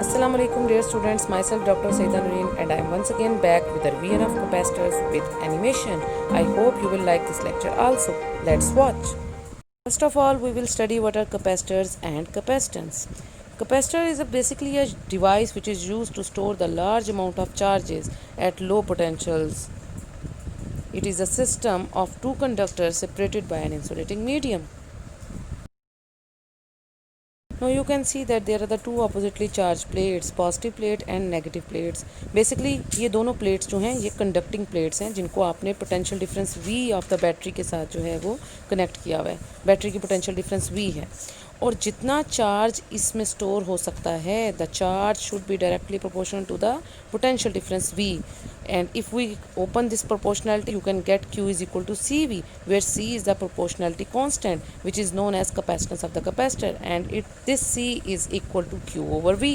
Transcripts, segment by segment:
Assalamu alaikum dear students, myself Dr. Saida Nureen and I am once again back with a revision of capacitors with animation. I hope you will like this lecture also. Let's watch. First of all, we will study what are capacitors and capacitance. Capacitor is basically a device which is used to store the large amount of charges at low potentials. It is a system of two conductors separated by an insulating medium. Now you can see that there are the two oppositely charged plates, positive plate and negative plates. Basically ये दोनों plates जो हैं ये conducting plates हैं जिनको आपने potential difference V of the battery के साथ जो है वो connect किया हुआ है. बैटरी की potential difference V है और जितना चार्ज इसमें स्टोर हो सकता है the charge should be directly proportional to the potential difference V. And if we open this proportionality, you can get Q is equal to CV, where C is the proportionality constant, which is known as capacitance of the capacitor, and this C is equal to Q over V.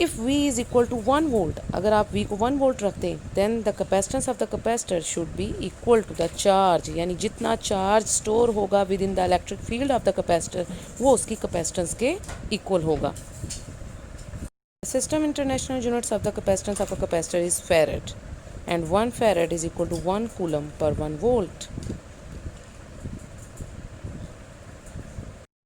If V is equal to 1 volt, अगर आप V को 1 volt रखते हैं, then the capacitance of the capacitor should be equal to the charge, यानी जितना charge store होगा within the electric field of the capacitor, वो उसकी capacitance के equal होगा. System international units of the capacitance of a capacitor is farad, and 1 farad is equal to 1 coulomb per 1 volt.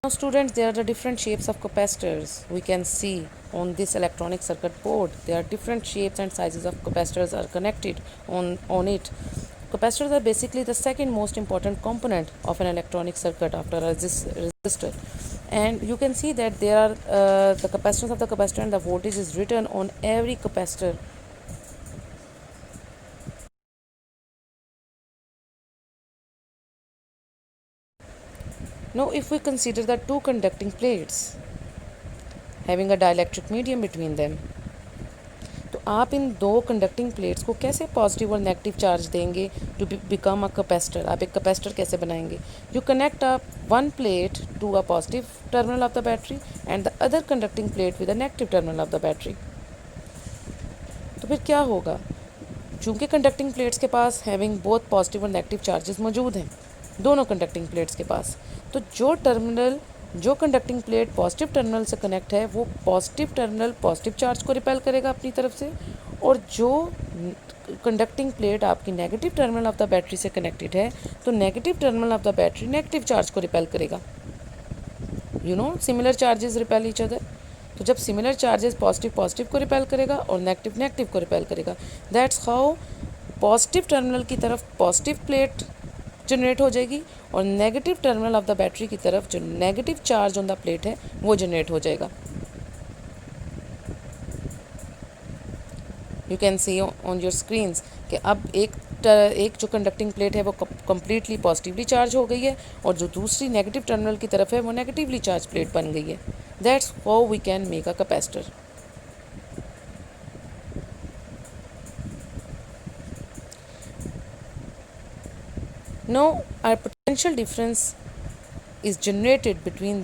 Now students, there are the different shapes of capacitors. We can see on this electronic circuit board there are different shapes and sizes of capacitors are connected on it. Capacitors are basically the second most important component of an electronic circuit after a resistor. And you can see that there are the capacitance of the capacitor and the voltage is written on every capacitor. Now if we consider the two conducting plates having a dielectric medium between them, तो आप इन दो conducting plates को कैसे positive और negative charge देंगे to become a capacitor. आप एक capacitor कैसे बनाएंगे. You connect a one plate to a positive terminal of the battery and the other conducting plate with a negative terminal of the battery. तो फिर क्या होगा. चूँकि कंडक्टिंग प्लेट्स के पास हैविंग बोथ पॉजिटिव और नेगेटिव चार्जेस मौजूद हैं दोनों कंडक्टिंग प्लेट्स के पास, तो जो कंडक्टिंग प्लेट पॉजिटिव टर्मिनल से कनेक्ट है वो पॉजिटिव टर्मिनल पॉजिटिव चार्ज को रिपेल करेगा अपनी तरफ से, और जो कंडक्टिंग प्लेट आपकी negative terminal of the battery से कनेक्टेड है तो negative terminal of the battery negative charge को रिपेल करेगा. Similar charges repel each other. तो जब सिमिलर चार्जेस पॉजिटिव पॉजिटिव को रिपेल करेगा और नेगेटिव नेगेटिव को रिपेल करेगा, दैट्स हाउ पॉजिटिव टर्मिनल की तरफ पॉजिटिव प्लेट जनरेट हो जाएगी और negative terminal of the battery की तरफ जो negative charge on the plate है वो जनरेट हो जाएगा. You can C on your screens कि अब एक जो कंडक्टिंग प्लेट है वो कम्प्लीटली पॉजिटिवली चार्ज हो गई है और जो दूसरी नेगेटिव टर्मिनल की तरफ है वो नेगेटिवली चार्ज प्लेट बन गई है. That's how we can make a capacitor. Now our potential difference is generated between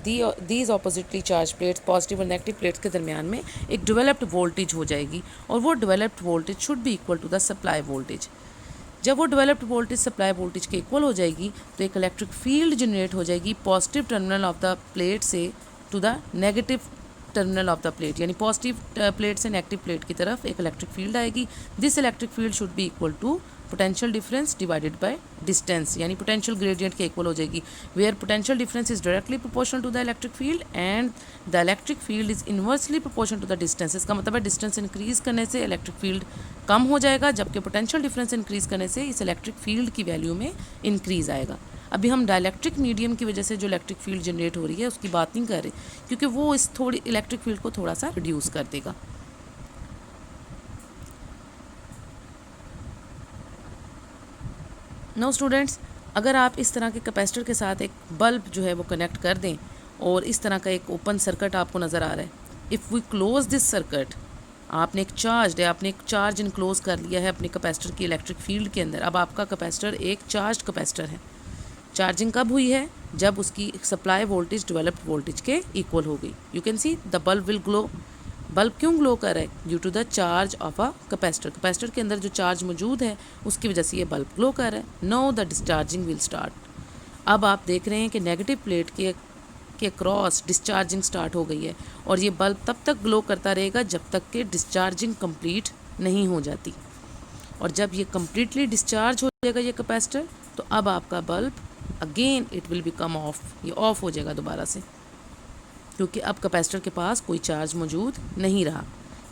these oppositely charged plates, positive और नेगेटिव प्लेट्स के दरमियान में एक डेवलप्ड वोल्टेज हो जाएगी और वो developed voltage should be equal to the supply voltage. जब वो डेवलप्ड वोल्टेज सप्लाई वोल्टेज के इक्वल हो जाएगी तो एक इलेक्ट्रिक फील्ड जनरेट हो जाएगी positive terminal of the plate से to the negative terminal of the plate, यानी पॉजिटिव प्लेट से नेगेटिव प्लेट की तरफ एक इलेक्ट्रिक फील्ड आएगी. This electric field should be equal to potential difference divided by distance, यानी पोटेंशियल ग्रेडियंट के equal हो जाएगी, where potential difference is directly proportional to the electric field and the electric field is inversely proportional to the distance. इसका मतलब है distance increase करने से electric field कम हो जाएगा जबकि पोटेंशियल डिफरेंस इंक्रीज करने से इस इलेक्ट्रिक फील्ड की वैल्यू में इंक्रीज आएगा. अभी हम डायलैक्ट्रिक मीडियम की वजह से जो इलेक्ट्रिक फील्ड जनरेट हो रही है उसकी बात नहीं कर रहे क्योंकि वो इस थोड़ी इलेक्ट्रिक फील्ड को थोड़ा सा रिड्यूस कर देगा. नो स्टूडेंट्स, अगर आप इस तरह के कैपेसिटर के साथ एक बल्ब जो है वो कनेक्ट कर दें और इस तरह का एक ओपन सर्किट आपको नज़र आ रहा है, if we close this circuit, आपने एक चार्ज इनक्लोज कर लिया है अपने कैपेसिटर की इलेक्ट्रिक फील्ड के अंदर. अब आपका कैपेसिटर एक चार्ज कैपेसिटर है. चार्जिंग कब हुई है? जब उसकी सप्लाई वोल्टेज डेवलप्ड वोल्टेज के इक्वल हो गई. You can see the bulb will glow. Bulb क्यों ग्लो कर रहा है? Due to the charge of a capacitor. Capacitor के अंदर जो चार्ज मौजूद है उसकी वजह से ये बल्ब ग्लो कर रहा है. Now the discharging will start. अब आप देख रहे हैं कि नेगेटिव प्लेट के के क्रॉस डिस्चार्जिंग स्टार्ट हो गई है, और ये बल्ब तब तक ग्लो करता रहेगा जब तक कि डिस्चार्जिंग कंप्लीट नहीं हो जाती। और जब ये कम्प्लीटली डिस्चार्ज हो जाएगा ये कैपेसिटर, तो अब आपका bulb again it will become of, ये ऑफ हो जाएगा दोबारा से, क्योंकि अब कैपेसिटर के पास कोई चार्ज मौजूद नहीं रहा।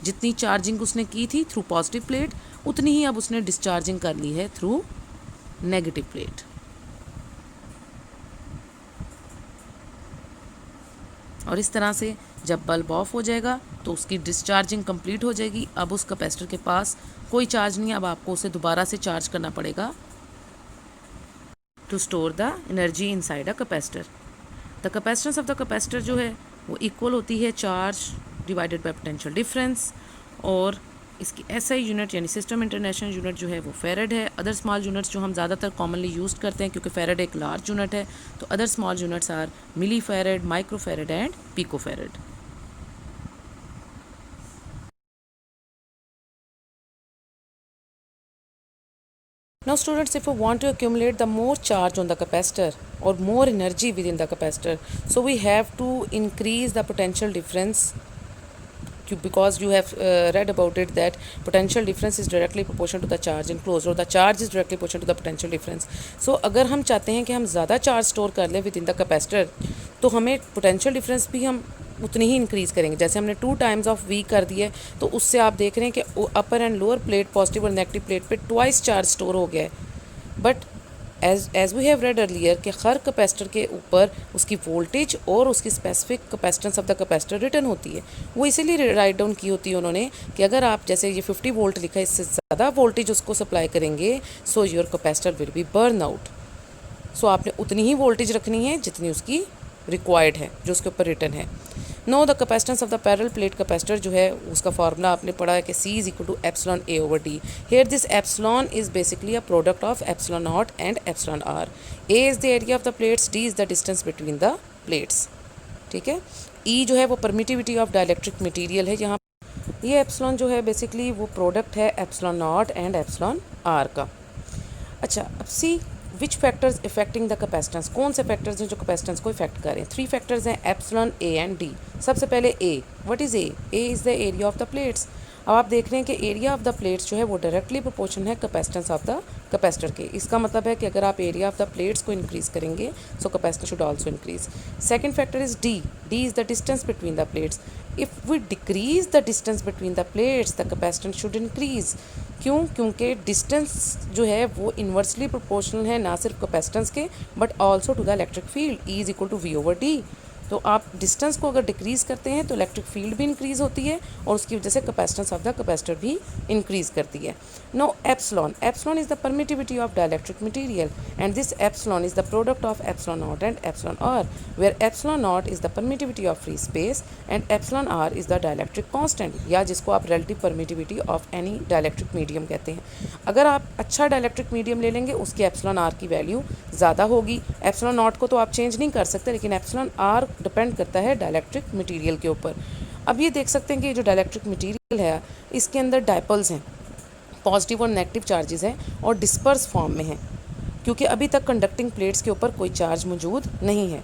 जितनी चार्जिंग उसने की थी थ्रू पॉजिटिव प्लेट, उतनी ही अब उसने डिस्चार्जिंग कर ली है थ्रू नेगेटिव प्लेट। और इस तरह से जब बल्ब ऑफ हो जाएगा तो उसकी डिस्चार्जिंग कंप्लीट हो जाएगी। अब उस कैपेसिटर के पास कोई चार्ज नहीं है, अब आपको उसे दोबारा से चार्ज करना पड़ेगा to store the energy inside a capacitor. The capacitance of the capacitor जो है वो इक्वल होती है charge divided by potential difference, और इसकी एसआई यूनिट यानी सिस्टम इंटरनेशनल यूनिट जो है वो फेरेड है। अदर स्मॉल यूनिट्स जो हम ज़्यादातर कॉमनली यूज करते हैं, क्योंकि फेरेड एक लार्ज यूनिट है, तो other small units are milli farad, micro farad and pico farad. Now students, if we want to accumulate the more charge on the capacitor or more energy within the capacitor, so we have to increase the potential difference, because you have read about it that potential difference is directly proportional to the charge enclosed, or the charge is directly proportional to the potential difference. So अगर हम चाहते हैं कि हम ज़्यादा charge store कर लें with in the capacitor, तो हमें पोटेंशियल डिफरेंस भी हम उतनी ही इंक्रीज़ करेंगे। जैसे हमने 2 टाइम्स ऑफ वी कर दिए, तो उससे आप देख रहे हैं कि upper and lower plate, positive और नेगेटिव प्लेट पे ट्वाइस चार्ज स्टोर हो गया है। But as we have read earlier कि हर कैपेसिटर के ऊपर उसकी वोल्टेज और उसकी specific capacitance of the capacitor written होती है। वो इसीलिए राइट डाउन की होती है उन्होंने कि अगर आप जैसे ये 50 वोल्ट लिखा है, इससे ज़्यादा वोल्टेज उसको सप्लाई करेंगे, so your capacitor will be burn out. So आपने उतनी ही वोल्टेज रखनी है जितनी उसकी रिक्वायर्ड है, जो उसके ऊपर रिटर्न है। Now the capacitance of the parallel plate capacitor जो है उसका फार्मूला आपने पढ़ा है कि C is equal to epsilon A over D। Here this epsilon is basically a product of epsilon naught and epsilon R। A is the area of the plates, D is the distance between the plates. ठीक है, E जो है वो permittivity of dielectric material है। यहाँ ये epsilon जो है बेसिकली वो प्रोडक्ट है epsilon naught and epsilon R का। अच्छा, अब see which factors affecting the capacitance, कौन से फैक्टर्स हैं जो कैपेसिटेंस को इफेक्ट करें। 3 फैक्टर्स हैं, एप्सिलॉन, A एंड D। सबसे पहले A, what is A? A is the area of the plates. अब आप देख रहे हैं कि एरिया ऑफ द प्लेट्स जो है वो डायरेक्टली प्रोपोर्शन है कैपेसिटेंस ऑफ द कैपेसिटर के। इसका मतलब है कि अगर आप एरिया ऑफ द प्लेट्स को इंक्रीज़ करेंगे, so capacitor should also increase. Second factor is D। D is the distance between the plates. If we decrease the distance between the plates, the capacitance should increase. क्यों? क्योंकि distance जो है वो inversely proportional है ना सिर्फ capacitance के, but also to the electric field. E is equal to V over D। तो आप डिस्टेंस को अगर डिक्रीज़ करते हैं तो इलेक्ट्रिक फील्ड भी इंक्रीज़ होती है, और उसकी वजह से कैपेसिटेंस ऑफ द कैपेसिटर भी इंक्रीज़ करती है। Now epsilon, epsilon is the permittivity of dielectric material, and this epsilon is the product of epsilon naught and epsilon R, where epsilon naught is the permittivity of free space and epsilon R is the dielectric constant, या जिसको आप relative permittivity of any dielectric medium कहते हैं। अगर आप अच्छा dielectric medium ले लेंगे, उसकी एप्सिलॉन R की वैल्यू ज़्यादा होगी। एप्सिलॉन नॉट को तो आप चेंज नहीं कर सकते, लेकिन एप्सिलॉन R डिपेंड करता है डाइलेक्ट्रिक मटेरियल के ऊपर। अब ये देख सकते हैं कि ये जो डाइलेक्ट्रिक मटेरियल है इसके अंदर डाइपोल्स हैं, पॉजिटिव और नेगेटिव चार्जेस हैं, और डिस्पर्स फॉर्म में हैं, क्योंकि अभी तक कंडक्टिंग प्लेट्स के ऊपर कोई चार्ज मौजूद नहीं है।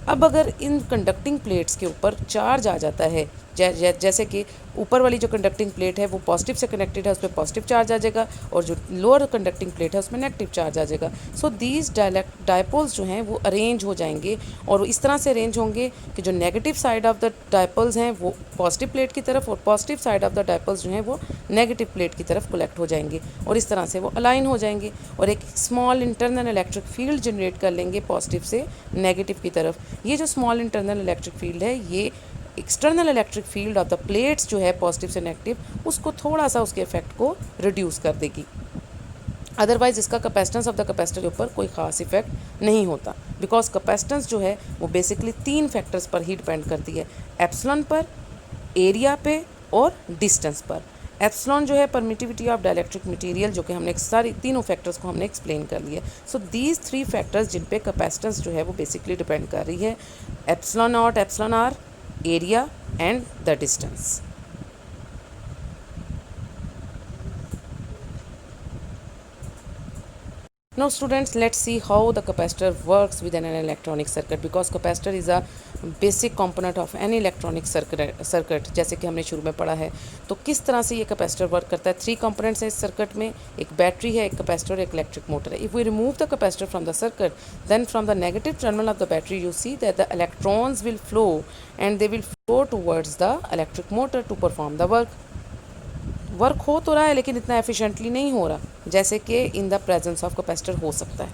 अब अगर इन कंडक्टिंग प्लेट्स के ऊपर चार्ज आ जाता है, जैसे कि ऊपर वाली जो कंडक्टिंग प्लेट है वो पॉजिटिव से कनेक्टेड है, उस पर पॉजिटिव चार्ज आ जाएगा, और जो लोअर कंडक्टिंग प्लेट है उसमें नेगेटिव चार्ज आ जाएगा। सो दीज डायपोल्स जो हैं वो अरेंज हो जाएंगे, और इस तरह से अरेंज होंगे कि जो negative side of the dipoles हैं वो पॉजिटिव प्लेट की तरफ, और positive side of the dipoles जो हैं वो नेगेटिव प्लेट की तरफ कलेक्ट हो जाएंगे, और इस तरह से वो अलाइन हो जाएंगे, और एक small internal electric field generate कर लेंगे पॉजिटिव से नेगेटिव की तरफ। ये जो स्मॉल इंटरनल इलेक्ट्रिक फील्ड है, ये external electric field of the plates जो है पॉजिटिव से नेगेटिव, उसको थोड़ा सा उसके इफेक्ट को रिड्यूस कर देगी। अदरवाइज इसका कैपेसिटेंस ऑफ द कैपेसिटर के ऊपर कोई ख़ास इफेक्ट नहीं होता, बिकॉज कैपेसिटेंस जो है वो बेसिकली 3 फैक्टर्स पर ही डिपेंड करती है, एप्सिलॉन पर, एरिया पे और डिस्टेंस पर। एप्सिलॉन जो है परमिटिविटी ऑफ डाइलेक्ट्रिक मटेरियल, जो कि हमने सारी तीनों फैक्टर्स को हमने एक्सप्लेन कर लिया। सो दीज 3 फैक्टर्स जिन पे कैपेसिटेंस जो है वो बेसिकली डिपेंड कर रही है, epsilon not, epsilon R, area and the distance. Now students, let's see how the capacitor works within an electronic circuit, because capacitor is a basic component of any electronic circuit जैसे कि हमने शुरू में पढ़ा है। तो किस तरह से ये कैपेसिटर वर्क करता है? 3 कंपोनेंट्स हैं इस सर्किट में, एक बैटरी है, एक कैपेसिटर, एक इलेक्ट्रिक मोटर है। If we remove the capacitor from the circuit, then from the negative terminal of the battery you see that the electrons will flow and they will flow towards the electric motor to perform the work हो तो रहा है लेकिन इतना efficiently नहीं हो रहा जैसे कि in the presence of capacitor हो सकता है।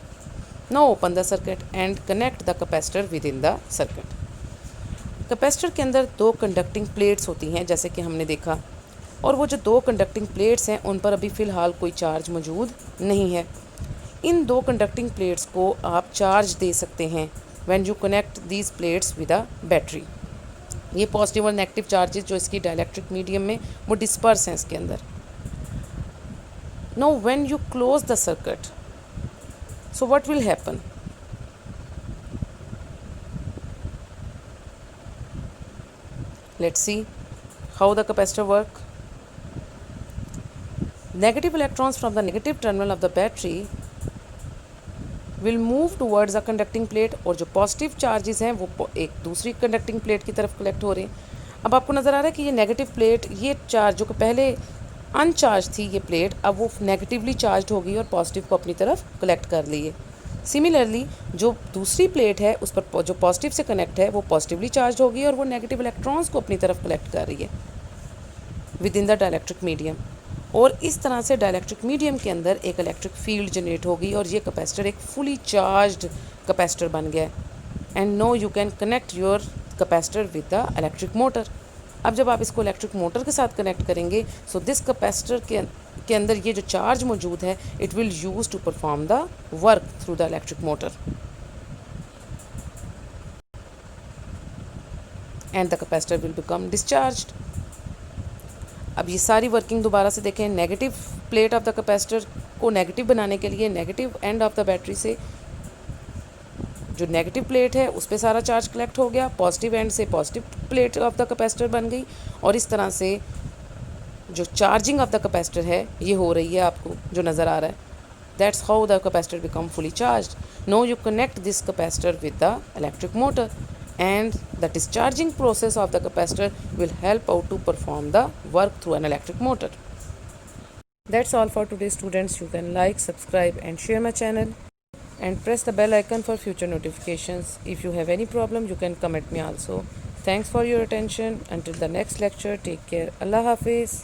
Now open the circuit and connect the capacitor with in the circuit. Capacitor के अंदर 2 कंडक्टिंग प्लेट्स होती हैं जैसे कि हमने देखा, और वो जो 2 कंडक्टिंग प्लेट्स हैं उन पर अभी फ़िलहाल कोई चार्ज मौजूद नहीं है। इन 2 कंडक्टिंग प्लेट्स को आप चार्ज दे सकते हैं when you connect these plates with a battery. ये पॉजिटिव और नेगेटिव चार्जेस जो इसकी डाइलेक्ट्रिक मीडियम में वो डिस्पर्स हैं इसके अंदर। Now when you close the circuit, so what will happen? Let's see how the capacitor work. Negative electrons from the negative terminal of the battery will move towards a conducting plate, और जो positive charges हैं वो एक दूसरी conducting plate की तरफ collect हो रहे हैं। अब आपको नज़र आ रहा है कि ये नेगेटिव प्लेट, ये चार्ज जो कि पहले अनचार्ज थी ये प्लेट, अब वो नेगेटिवली चार्ज हो गई और पॉजिटिव को अपनी तरफ कलेक्ट कर ली है। सिमिलरली जो दूसरी प्लेट है उस पर जो पॉजिटिव से कनेक्ट है वो पॉजिटिवली चार्ज हो गई और वो नेगेटिव इलेक्ट्रॉन्स को अपनी तरफ कलेक्ट कर रही है with in the dielectric medium. और इस तरह से डाइलेक्ट्रिक मीडियम के अंदर एक इलेक्ट्रिक फील्ड जनरेट होगी और ये कैपेसिटर एक फुली चार्ज्ड कैपेसिटर बन गया है। And now you can connect your capacitor with the electric motor. अब जब आप इसको इलेक्ट्रिक मोटर के साथ कनेक्ट करेंगे, सो दिस कैपेसिटर के अंदर ये जो चार्ज मौजूद है it will use to perform the work through the electric motor and the capacitor will become discharged. अब ये सारी वर्किंग दोबारा से देखें। Negative plate of the capacitor को नेगेटिव बनाने के लिए negative end of the battery से जो नेगेटिव प्लेट है उस पर सारा चार्ज कलेक्ट हो गया, पॉजिटिव एंड से positive plate of the capacitor बन गई, और इस तरह से जो चार्जिंग ऑफ द कैपेसिटर है ये हो रही है आपको जो नज़र आ रहा है। That's how the capacitor become fully charged. Now you connect this capacitor with the electric motor and the discharging process of the capacitor will help out to perform the work through an electric motor. That's all for today students. You can like, subscribe and share my channel and press the bell icon for future notifications. If you have any problem you can comment me also. Thanks for your attention. Until the next lecture, take care. Allah Hafiz.